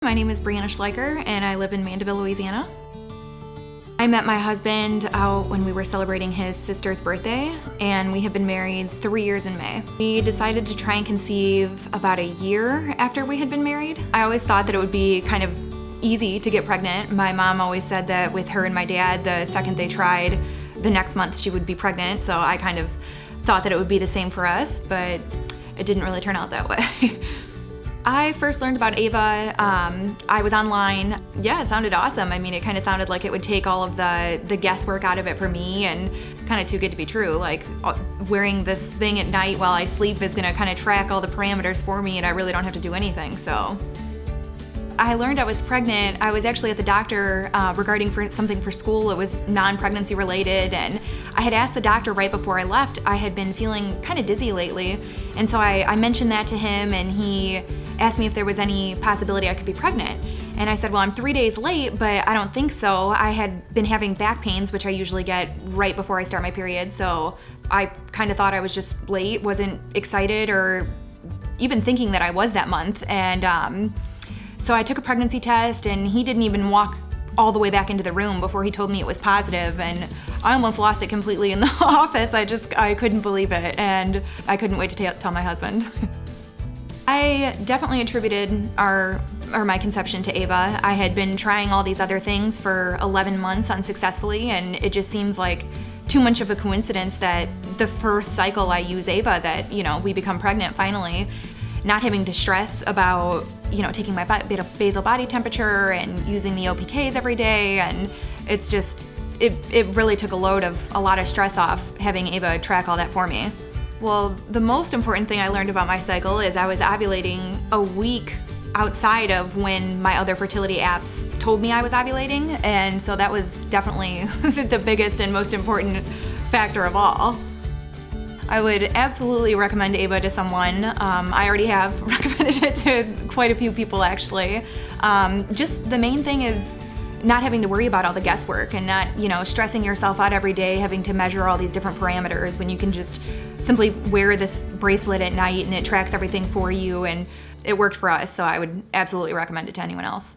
My name is Briana Schleicher and I live in Mandeville, Louisiana. I met my husband out when we were celebrating his sister's birthday, and we have been married 3 years in May. We decided to try and conceive about a year after we had been married. I always thought that it would be kind of easy to get pregnant. My mom always said that with her and my dad, the second they tried, the next month she would be pregnant, so I kind of thought that it would be the same for us, but it didn't really turn out that way. I first learned about Ava, I was online. Yeah, it sounded awesome. I mean, it kind of sounded like it would take all of the guesswork out of it for me, and kind of too good to be true. Like, wearing this thing at night while I sleep is gonna kind of track all the parameters for me, and I really don't have to do anything, so. I learned I was pregnant. I was actually at the doctor regarding something for school. It was non-pregnancy related, and I had asked the doctor right before I left. I had been feeling kind of dizzy lately, and so I mentioned that to him, and he asked me if there was any possibility I could be pregnant. And I said, well, I'm 3 days late, but I don't think so. I had been having back pains, which I usually get right before I start my period, so I kind of thought I was just late, wasn't excited or even thinking that I was that month. And so I took a pregnancy test, and he didn't even walk all the way back into the room before he told me it was positive, and I almost lost it completely in the office. I couldn't believe it, and I couldn't wait to tell my husband. I definitely attributed my conception to Ava. I had been trying all these other things for 11 months unsuccessfully, and it just seems like too much of a coincidence that the first cycle I use Ava that, we become pregnant finally, not having to stress about, taking my basal body temperature and using the OPKs every day, and it's just, it really took a lot of stress off having Ava track all that for me. Well, the most important thing I learned about my cycle is I was ovulating a week outside of when my other fertility apps told me I was ovulating, and so that was definitely the biggest and most important factor of all. I would absolutely recommend Ava to someone. I already have recommended it to quite a few people, actually. Just the main thing is not having to worry about all the guesswork and not, stressing yourself out every day, having to measure all these different parameters when you can just simply wear this bracelet at night and it tracks everything for you, and it worked for us, so I would absolutely recommend it to anyone else.